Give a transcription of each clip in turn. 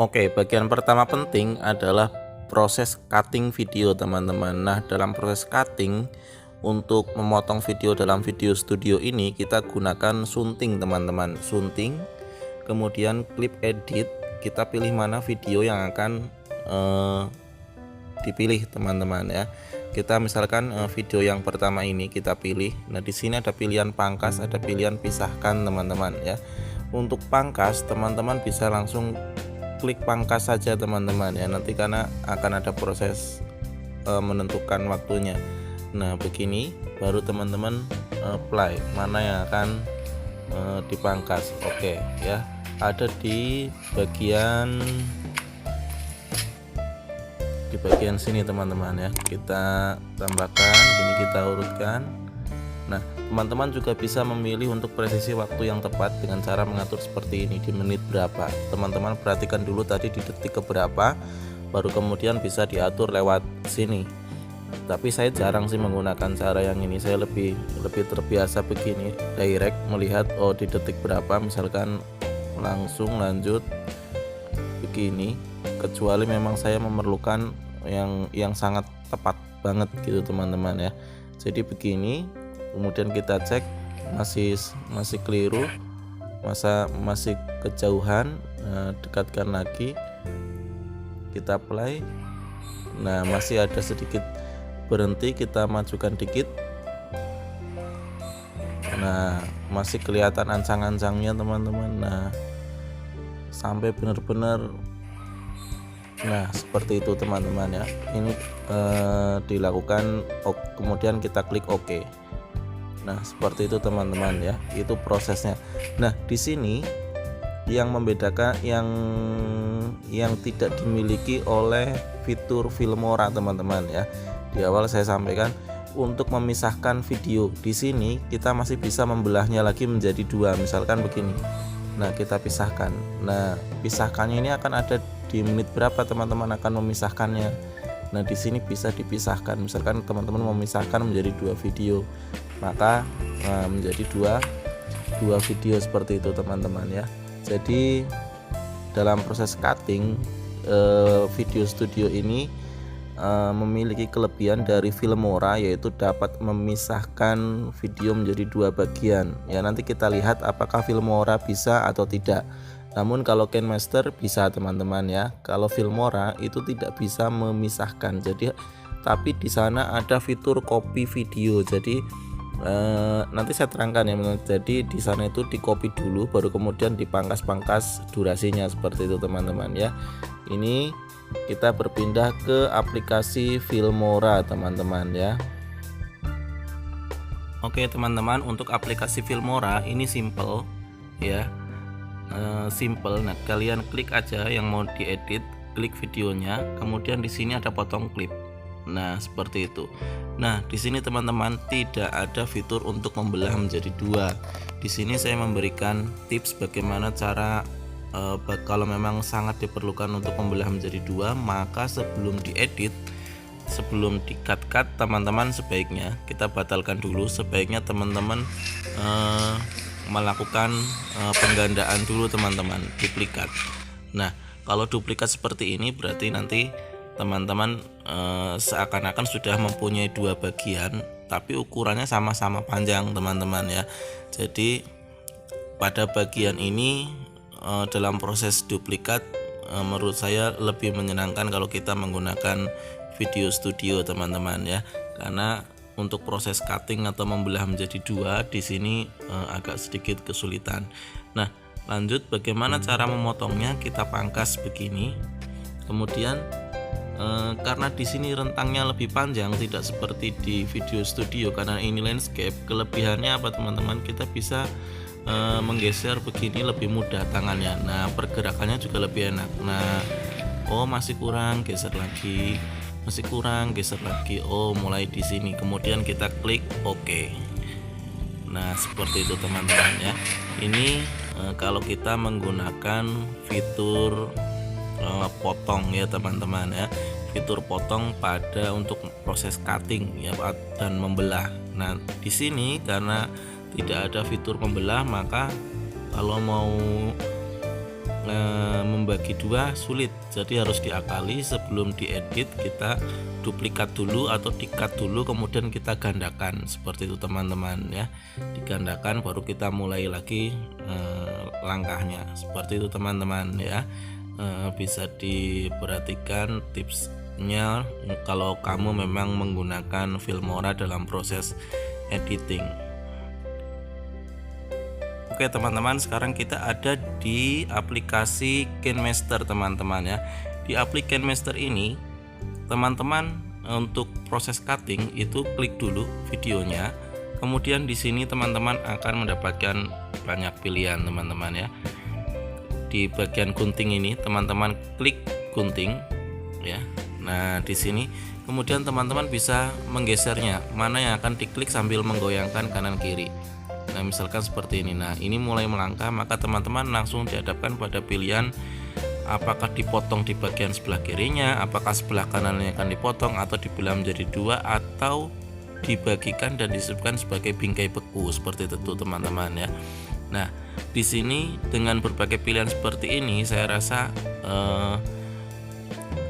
Oke, bagian pertama penting adalah proses cutting video, teman-teman. Nah, dalam proses cutting untuk memotong video dalam video studio ini kita gunakan sunting, teman-teman. Sunting, kemudian klik edit, kita pilih mana video yang akan dipilih, teman-teman ya. Kita misalkan video yang pertama ini kita pilih. Nah, di sini ada pilihan pangkas, ada pilihan pisahkan, teman-teman ya. Untuk pangkas, teman-teman bisa langsung klik pangkas saja, teman-teman ya, nanti karena akan ada proses menentukan waktunya. Nah, begini baru teman-teman play mana yang akan dipangkas. Oke ya, ada di bagian sini, teman-teman ya. Kita tambahkan ini, kita urutkan. Nah, teman-teman juga bisa memilih untuk presisi waktu yang tepat dengan cara mengatur seperti ini, di menit berapa. Teman-teman perhatikan dulu tadi di detik keberapa, baru kemudian bisa diatur lewat sini. Tapi saya jarang sih menggunakan cara yang ini, saya lebih terbiasa begini, direct melihat oh di detik berapa, misalkan langsung lanjut begini, kecuali memang saya memerlukan yang sangat tepat banget gitu, teman-teman ya. Jadi begini, kemudian kita cek masih keliru, masih kejauhan. Nah, dekatkan lagi, kita play. Nah, masih ada sedikit berhenti, kita majukan dikit. Nah, masih kelihatan ancang-ancangnya, teman-teman. Nah, sampai benar-benar, nah seperti itu, teman-teman ya. Ini dilakukan, kemudian kita klik OK. Nah, seperti itu, teman-teman ya. Itu prosesnya. Nah, di sini yang membedakan yang tidak dimiliki oleh fitur Filmora, teman-teman ya. Di awal saya sampaikan untuk memisahkan video. Di sini kita masih bisa membelahnya lagi menjadi dua, misalkan begini. Nah, kita pisahkan. Nah, pisahkannya ini akan ada di menit berapa teman-teman akan memisahkannya. Nah, di sini bisa dipisahkan. Misalkan teman-teman memisahkan menjadi dua video, maka menjadi dua video seperti itu, teman-teman ya. Jadi dalam proses cutting, video studio ini memiliki kelebihan dari Filmora, yaitu dapat memisahkan video menjadi dua bagian ya. Nanti kita lihat apakah Filmora bisa atau tidak. Namun kalau KineMaster bisa, teman-teman ya. Kalau Filmora itu tidak bisa memisahkan. Jadi tapi di sana ada fitur copy video. Jadi nanti saya terangkan ya. Jadi di sana itu di copy dulu, baru kemudian dipangkas-pangkas durasinya, seperti itu, teman-teman ya. Ini kita berpindah ke aplikasi Filmora, teman-teman ya. Oke, teman-teman, untuk aplikasi Filmora ini simple ya. Simple. Nah, kalian klik aja yang mau diedit, klik videonya, kemudian di sini ada potong klip. Nah, seperti itu. Nah, di sini teman-teman tidak ada fitur untuk membelah menjadi dua. Di sini saya memberikan tips bagaimana cara kalau memang sangat diperlukan untuk membelah menjadi dua, maka sebelum diedit, sebelum di-cut, teman-teman sebaiknya kita batalkan dulu. Sebaiknya teman-teman melakukan penggandaan dulu, teman-teman, duplikat. Nah, kalau duplikat seperti ini berarti nanti teman-teman seakan-akan sudah mempunyai dua bagian, tapi ukurannya sama-sama panjang, teman-teman ya. Jadi pada bagian ini dalam proses duplikat menurut saya lebih menyenangkan kalau kita menggunakan video studio, teman-teman ya, karena untuk proses cutting atau membelah menjadi dua di sini agak sedikit kesulitan. Nah, lanjut bagaimana cara memotongnya, kita pangkas begini. Kemudian karena di sini rentangnya lebih panjang, tidak seperti di video studio karena ini landscape. Kelebihannya apa, teman-teman? Kita bisa menggeser begini lebih mudah tangannya. Nah, pergerakannya juga lebih enak. Nah, oh masih kurang, geser lagi. Masih kurang, geser lagi. Oh, mulai di sini. Kemudian kita klik OK. Nah, seperti itu, teman-teman ya. Ini kalau kita menggunakan fitur potong ya, teman-teman ya. fitur potong pada untuk proses cutting ya dan membelah. Nah, di sini karena tidak ada fitur membelah, maka kalau mau membagi dua sulit, jadi harus diakali. Sebelum diedit kita duplikat dulu atau di-cut dulu, kemudian kita gandakan seperti itu teman-teman ya, digandakan baru kita mulai lagi langkahnya seperti itu teman-teman ya. Bisa diperhatikan tipsnya kalau kamu memang menggunakan Filmora dalam proses editing. Oke teman-teman, sekarang kita ada di aplikasi KineMaster teman-teman ya. Di aplikasi KineMaster ini teman-teman untuk proses cutting itu klik dulu videonya, kemudian di sini teman-teman akan mendapatkan banyak pilihan teman-teman ya. Di bagian gunting ini teman-teman klik gunting ya. Nah di sini kemudian teman-teman bisa menggesernya, mana yang akan diklik sambil menggoyangkan kanan kiri. Nah misalkan seperti ini. Nah ini mulai melangkah, maka teman-teman langsung dihadapkan pada pilihan apakah dipotong di bagian sebelah kirinya, apakah sebelah kanannya akan dipotong atau dibelah menjadi dua, atau dibagikan dan disebutkan sebagai bingkai beku seperti itu teman-teman ya. Nah di sini dengan berbagai pilihan seperti ini, saya rasa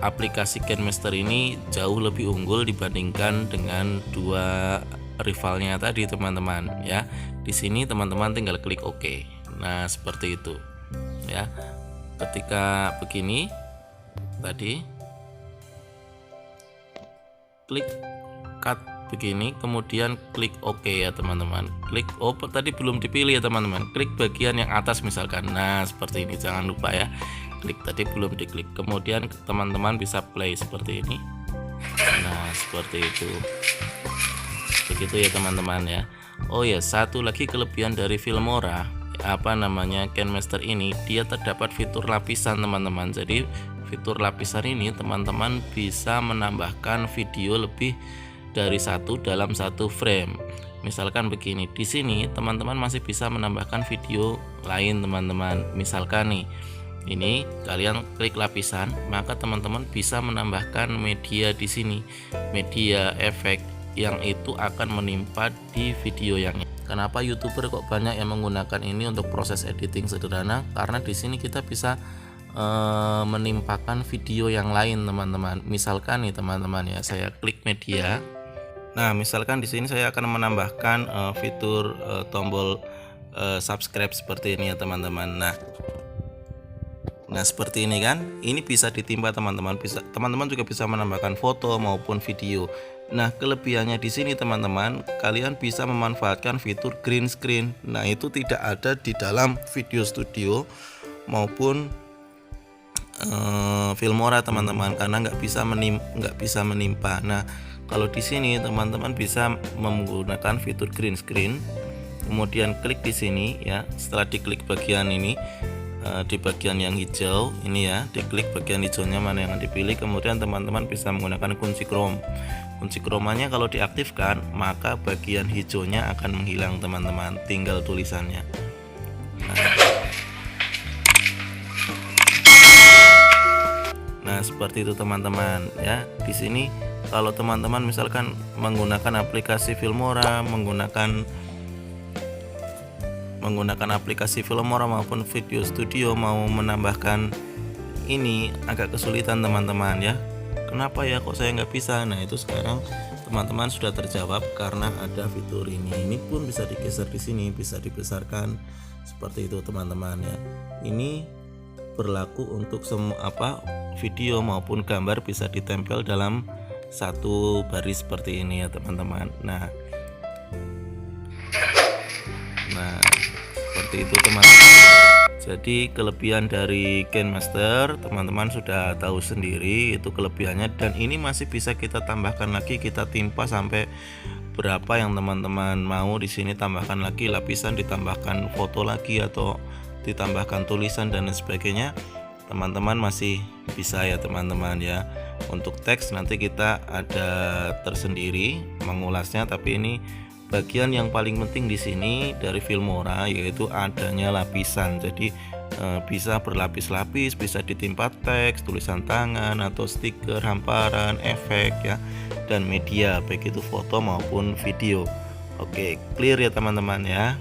aplikasi KineMaster ini jauh lebih unggul dibandingkan dengan dua rivalnya tadi teman-teman ya. Di sini teman-teman tinggal klik OK. Nah seperti itu ya. Ketika begini tadi klik cut begini, kemudian klik OK ya teman-teman. Klik tadi belum dipilih ya teman-teman. Klik bagian yang atas misalkan. Nah seperti ini, jangan lupa ya. Klik tadi belum diklik. Kemudian teman-teman bisa play seperti ini. Nah seperti itu. Begitu ya teman-teman ya. Oh ya, satu lagi kelebihan dari Filmora KineMaster ini, dia terdapat fitur lapisan teman-teman. Jadi fitur lapisan ini teman-teman bisa menambahkan video lebih dari satu dalam satu frame. Misalkan begini, di sini teman-teman masih bisa menambahkan video lain teman-teman. Misalkan nih, ini kalian klik lapisan, maka teman-teman bisa menambahkan media di sini, media efek yang itu akan menimpa di video yang ini. Kenapa YouTuber kok banyak yang menggunakan ini untuk proses editing sederhana? Karena di sini kita bisa menimpakan video yang lain teman-teman. Misalkan nih teman-teman ya, saya klik media. Nah, misalkan di sini saya akan menambahkan fitur tombol subscribe seperti ini ya teman-teman. Nah seperti ini kan, ini bisa ditimpa teman-teman. Teman-teman juga bisa menambahkan foto maupun video. Nah kelebihannya di sini teman-teman, kalian bisa memanfaatkan fitur green screen. Nah itu tidak ada di dalam Video Studio maupun Filmora teman-teman, karena nggak bisa menimpa. Nah kalau di sini teman-teman bisa menggunakan fitur green screen, kemudian klik di sini ya. Setelah diklik bagian ini, di bagian yang hijau ini ya, diklik bagian hijaunya mana yang dipilih, kemudian teman-teman bisa menggunakan kunci chrome. Kunci chromanya kalau diaktifkan, maka bagian hijaunya akan menghilang teman-teman, tinggal tulisannya. Nah seperti itu teman-teman ya. Di sini kalau teman-teman misalkan menggunakan aplikasi Filmora, menggunakan aplikasi Filmora maupun Video Studio, mau menambahkan ini agak kesulitan teman-teman ya. Kenapa ya kok saya nggak bisa? Nah itu sekarang teman-teman sudah terjawab karena ada fitur ini. Ini pun bisa digeser di sini, bisa dibesarkan seperti itu teman-teman ya. Ini berlaku untuk semua video maupun gambar bisa ditempel dalam satu baris seperti ini ya teman-teman. Nah seperti itu teman-teman. Jadi kelebihan dari KineMaster teman-teman sudah tahu sendiri, itu kelebihannya, dan ini masih bisa kita tambahkan lagi, kita timpa sampai berapa yang teman-teman mau. Di sini tambahkan lagi lapisan, ditambahkan foto lagi atau ditambahkan tulisan dan lain sebagainya. Teman-teman masih bisa ya teman-teman ya. Untuk teks nanti kita ada tersendiri mengulasnya, tapi ini bagian yang paling penting di sini dari Filmora yaitu adanya lapisan. Jadi bisa berlapis-lapis, bisa ditimpa teks, tulisan tangan atau stiker, hamparan, efek ya, dan media baik itu foto maupun video. Oke, clear ya teman-teman ya.